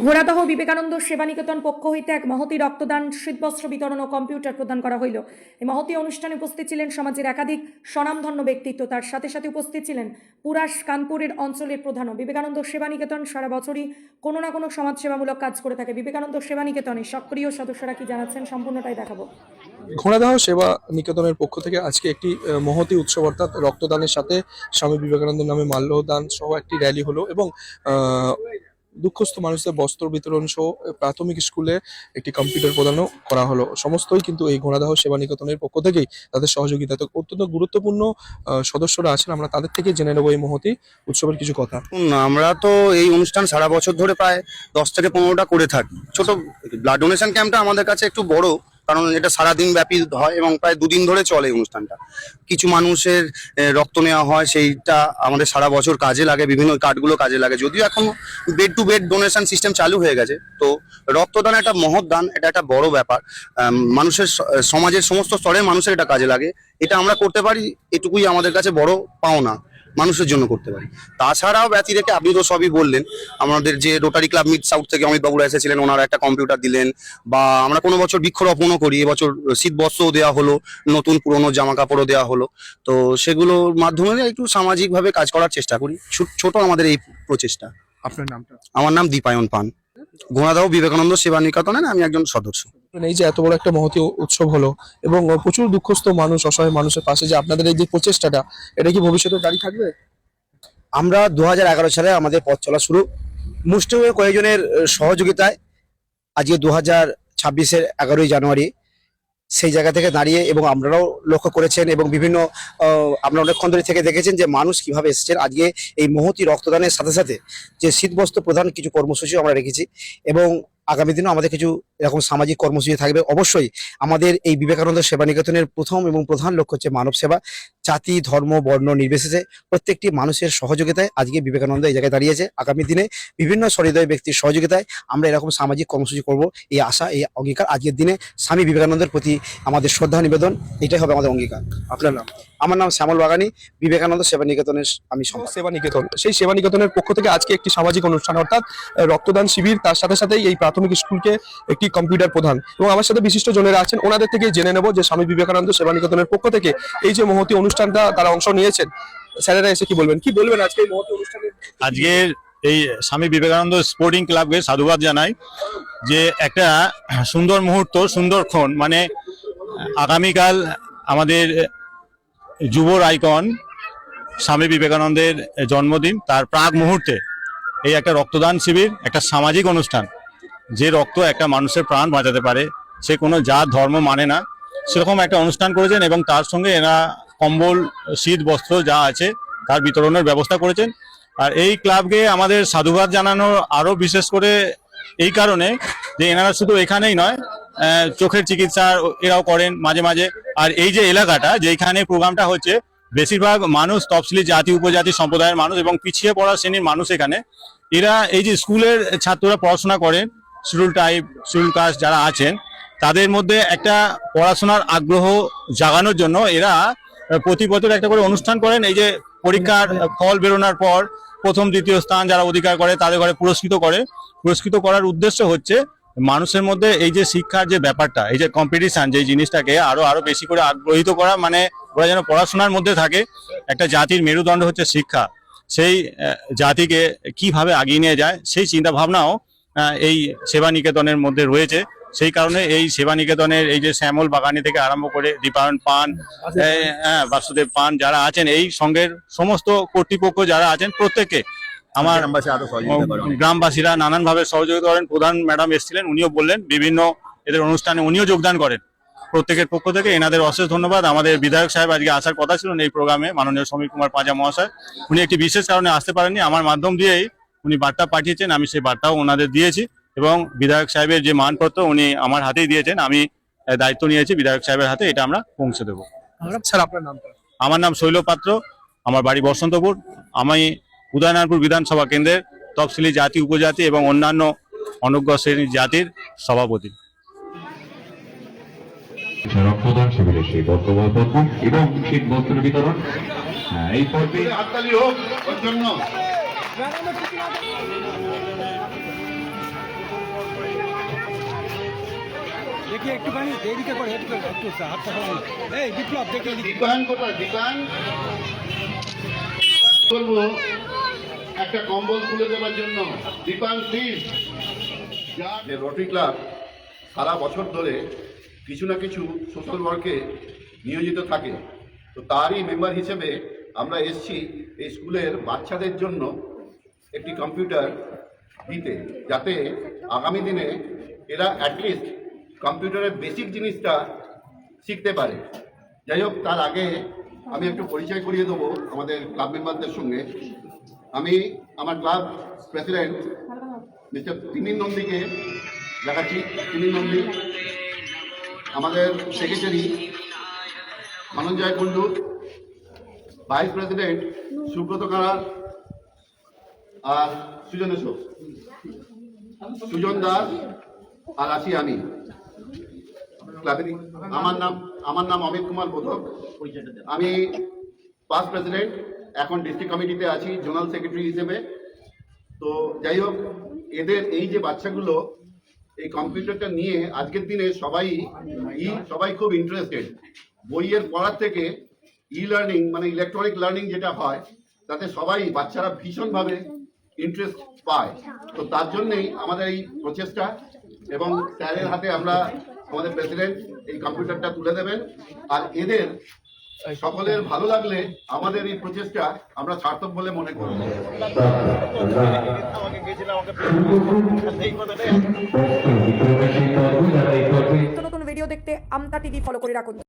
ঘোড়াদহ বিবেকানন্দ সেবানিকেতন পক্ষ হইতে এক মহতী রক্তদান, শীতবস্ত্র বিতরণ ও কম্পিউটার প্রদান করা হইল। এই মহতী অনুষ্ঠানে উপস্থিত ছিলেন সমাজের একাধিক স্বনামধন্য ব্যক্তিত্ব। তার সাথে সাথে উপস্থিত ছিলেন পুরাস কানপুরের অঞ্চলের প্রধানও। বিবেকানন্দ সেবানিকেতন সারা বছরই কোনো না কোনো সমাজসেবামূলক কাজ করে থাকে। বিবেকানন্দ সেবানিকেতনে সক্রিয় সদস্যরা কি জানাচ্ছেন সম্পূর্ণটাই দেখাবো। ঘোড়াদহ সেবা নিকেতনের পক্ষ থেকে আজকে একটি মহতী উৎসব অর্থাৎ রক্তদানের সাথে স্বামী বিবেকানন্দের নামে মাল্যদান সহ একটি র্যালি হলো এবং দুঃখস্থ মানুষদের বস্ত্র বিতরণ সহ প্রাথমিক স্কুলে একটি কম্পিউটার প্রদানও করা হলো। সমস্তই কিন্তু এই ঘোড়াদহ সেবা নিকেতনের পক্ষ থেকেই তাদের সহযোগিতা। অত্যন্ত গুরুত্বপূর্ণ সদস্যরা আছেন, আমরা তাদের থেকে জেনে নেবো এই মহতী উৎসবের কিছু কথা। আমরা তো এই অনুষ্ঠান সারা বছর ধরে প্রায় 10 থেকে 15টা করে থাকি। ছোট ব্লাড ডোনেশন ক্যাম্পটা আমাদের কাছে একটু বড়, কারণ এটা সারাদিন ব্যাপী হয় এবং প্রায় 2 দিন ধরে চলে অনুষ্ঠানটা। কিছু মানুষের রক্ত নেওয়া হয়, সেইটা আমাদের সারা বছর কাজে লাগে, বিভিন্ন কার্ডগুলো কাজে লাগে। যদিও এখন bed to bed donation system চালু হয়ে গেছে, তো রক্তদান একটা মহৎ দান, এটা একটা বড় ব্যাপার। মানুষের সমাজের সমস্ত স্তরের মানুষের এটা কাজে লাগে। এটা আমরা করতে পারি, এটুকুই আমাদের কাছে বড় পাওনা, মানুষের জন্য করতে পারি। তাছাড়াও ব্যতি রেখে আপনি তো সবই বললেন, আমাদের যে রোটারি ক্লাব মিড সাউথ থেকে অমিত বাবুরা এসেছিলেন, ওনারা একটা কম্পিউটার দিলেন। বা আমরা কোনো বছর বৃক্ষরোপণও করি, এবছর শীত বস্ত্রও দেওয়া হলো, নতুন পুরনো জামা কাপড়ও দেওয়া হলো। তো সেগুলোর মাধ্যমে একটু সামাজিকভাবে কাজ করার চেষ্টা করি। ছোট আমাদের এই প্রচেষ্টা। আপনার নামটা? আমার নাম দীপায়ন পান, ঘোড়াদহ বিবেকানন্দ সেবা নিকেতনের আমি একজন সদস্য। এই যে এত বড় একটা মহতী উৎসব হলো এবং প্রচুর দুঃখস্থ মানুষ, অসহায় মানুষের পাশে যে আপনাদের এই যে প্রচেষ্টাটা, এটা কি ভবিষ্যতে জারি থাকবে? আমরা 2011 সালে আমাদের পথ চলা শুরু, মুষ্টিমেয় কয়েকজনের সহযোগিতায়। আজকে 2026-এর 11ই জানুয়ারি সেই জায়গা থেকে দাঁড়িয়ে, এবং আপনারাও লক্ষ্য করেছেন এবং বিভিন্ন আপনারা অনেকক্ষণ ধরে থেকে দেখেছেন যে মানুষ কিভাবে এসেছেন। আজকে এই মহতী রক্তদানের সাথে সাথে যে শীতবস্ত্র প্রদান কিছু কর্মসূচিও আমরা রেখেছি, এবং আগামী দিনেও আমাদের কিছু এরকম সামাজিক কর্মসূচি থাকবে। অবশ্যই আমাদের এই বিবেকানন্দ সেবা নিকেতনের প্রথম এবং প্রধান লক্ষ্য হচ্ছে মানব সেবা। জাতি, ধর্ম, বর্ণ নির্বিশেষে প্রত্যেকটি মানুষের সহযোগিতায় আজকে বিবেকানন্দ এই জায়গায় দাঁড়িয়েছে। আগামী দিনে বিভিন্ন সহৃদয় ব্যক্তির সহযোগিতায় আমরা এরকম সামাজিক কর্মসূচি করব, এই আশা, এই অঙ্গীকার। আজকের দিনে স্বামী বিবেকানন্দের প্রতি আমাদের শ্রদ্ধা নিবেদন, এটাই হবে আমাদের অঙ্গীকার। আপনার নাম? আমার নাম শ্যামল বাগানী, বিবেকানন্দ সেবা নিকেতনের আমি সম্পাদক। সেবা নিকেতন, সেই সেবা নিকেতনের পক্ষ থেকে আজকে একটি সামাজিক অনুষ্ঠান অর্থাৎ রক্তদান শিবির, তার সাথে সাথেই এই প্রাথমিক স্কুলকে একটি কম্পিউটার প্রদান। এবং আমার সাথে বিশিষ্ট জনেরা আছেন, ওনাদের থেকে জেনে নেব যে স্বামী বিবেকানন্দ সেবা নিকেতনের পক্ষ থেকে এই যে মহতী অনুষ্ঠানটা তারা অংশ নিয়েছেন, স্যারেরা এসে কি বলবেন আজকে এই মহতী অনুষ্ঠানে? আজকের এই স্বামী বিবেকানন্দ স্পোর্টিং ক্লাবকে সাধুবাদ জানাই যে একটা সুন্দর মুহূর্ত, সুন্দর ক্ষণ, মানে আগামীকাল আমাদের যুবর আইকন স্বামী বিবেকানন্দের জন্মদিন, তার প্রাক মুহূর্তে এই একটা রক্তদান শিবির, একটা সামাজিক অনুষ্ঠান। যে রক্ত একটা মানুষের প্রাণ বাঁচাতে পারে, সে কোনো জাত ধর্ম মানে না, সেরকম একটা অনুষ্ঠান করেছেন। এবং তার সঙ্গে এরা কম্বল, শীত বস্ত্র যা আছে তার বিতরণের ব্যবস্থা করেছেন। আর এই ক্লাবকে আমাদের সাধুবাদ জানানো আরো বিশেষ করে এই কারণে যে এনারা শুধু এখানেই নয়, চোখের চিকিৎসা এরাও করেন মাঝে মাঝে। আর এই যে এলাকাটা যেখানে প্রোগ্রামটা হচ্ছে, বেশিরভাগ মানুষ তফসিলি জাতি উপজাতি সম্প্রদায়ের মানুষ এবং পিছিয়ে পড়া শ্রেণীর মানুষ। এখানে এরা এই যে স্কুলের ছাত্ররা পড়াশোনা করেন, শিডিউল টাইপ, শিডিউল কাস্ট যারা আছেন, তাদের মধ্যে একটা পড়াশোনার আগ্রহ জাগানোর জন্য এরা প্রতি বছর একটা করে অনুষ্ঠান করেন। এই যে পরীক্ষার ফল বেরোনোর পর প্রথম দ্বিতীয় স্থান যারা অধিকার করে তাদের ঘরে পুরস্কৃত করার উদ্দেশ্য হচ্ছে মানুষের মধ্যে এই যে শিক্ষার যে ব্যাপারটা, এই যে কম্পিটিশন, যে জিনিসটাকে আরো বেশি করে আগ্রহিত করা, মানে ওরা যেন পড়াশোনার মধ্যে থাকে। একটা জাতির মেরুদণ্ড হচ্ছে শিক্ষা, সেই জাতিকে কিভাবে আগিয়ে নিয়ে যায় সেই চিন্তা ভাবনাও এই সেবা নিকেতনের মধ্যে রয়েছে। সেই কারণে এই সেবা নিকেতনের এই যে শ্যামল বাগানি থেকে আরম্ভ করে দীপায়ন পান, বাসুদেব পান যারা আছেন, এই সঙ্গের সমস্ত কর্তৃপক্ষ যারা আছেন, প্রত্যেককে আমার গ্রামবাসীরা নানানভাবে সহযোগিতা করেন। প্রধান ম্যাডাম এসেছিলেন, উনিও বললেন বিভিন্ন এদের অনুষ্ঠানে উনিও যোগদান করেন। প্রত্যেকের পক্ষ থেকে এনাদের অশেষ ধন্যবাদ। আমাদের বিধায়ক সাহেব আজকে আসার কথা ছিল এই প্রোগ্রামে, মাননীয় সমীর কুমার পাঁজা মহাশয়, উনি একটি বিশেষ কারণে আসতে পারেননি। আমার মাধ্যম দিয়েই উনি বার্তা পাঠিয়েছেন, আমি সেই বার্তাও ওনাদের দিয়েছি। এবং বিধায়ক সাহেবের যে মানপত্র উনি আমার হাতেই দিয়েছেন, আমি দায়িত্ব নিয়েছি বিধায়ক সাহেবের হাতে এটা আমরা পৌঁছে দেবো। স্যার আপনার নামটা? আমার নাম শৈল পাত্র, আমার বাড়ি বসন্তপুর। আমি উদয়নারায়ণপুর বিধানসভা কেন্দ্রের তফসিলি জাতি উপজাতি এবং অন্যান্য অনগ্র শ্রেণীর জাতির সভাপতি। রক্তদান শিবিরে সেই বক্তব্য এবং শীত বস্ত্র বিতরণ এই পর্বে হাততালি হোক ওর জন্য। দেখি একটুখানি দেরিকে করে একটু হাতটা ফেলানো। এই বিপ্লব দেখে দীপায়ন কোথায়? দীপায়ন বলবো একটা কম্বল তুলে দেওয়ার জন্য। দীপায়ন প্লিজ। যে রোটারি ক্লাব সারা বছর ধরে কিছু না কিছু সোশ্যাল ওয়ার্কে নিয়োজিত থাকে, তো তারই মেম্বার হিসেবে আমরা এসেছি এই স্কুলের বাচ্চাদের জন্য একটি কম্পিউটার দিতে, যাতে আগামী দিনে এরা অ্যাটলিস্ট কম্পিউটারের বেসিক জিনিসটা শিখতে পারে। যাই হোক, তার আগে আমি একটু পরিচয় করিয়ে দেবো আমাদের ক্লাব মেম্বারদের সঙ্গে। আমি আমার ক্লাব প্রেসিডেন্ট মিস্টার তিমির নন্দীকে দেখাচ্ছি। তিমির নন্দী। আমাদের secretary Dhananjay Kundu, vice president Subrata কারার, আর সুজন দাস, আর আছি আমি ক্লাবের। আমার নাম অমিত কুমার বোধক। আমি পাস্ট প্রেসিডেন্ট, এখন ডিস্ট্রিক্ট কমিটিতে আছি জোনাল সেক্রেটারি হিসেবে। তো যাই হোক, এদের এই যে বাচ্চাগুলো এই কম্পিউটারটা নিয়ে আজকের দিনে সবাই খুব ইন্টারেস্টেড। বইয়ের পড়ার থেকে লার্নিং মানে ইলেকট্রনিক লার্নিং যেটা হয়, তাতে সবাই বাচ্চারা ভীষণভাবে ইন্টারেস্ট পায়। তো তার জন্যেই আমাদের এই প্রচেষ্টা, এবং স্যারের হাতে আমরা আমাদের প্রেসিডেন্ট এই কম্পিউটারটা তুলে দেবেন। আর এদের সকলের ভালো লাগলে আমাদের এই প্রচেষ্টা আমরা সার্থক বলে মনে করব। নতুন ভিডিও দেখতে আমতা টিভি ফলো করে রাখুন।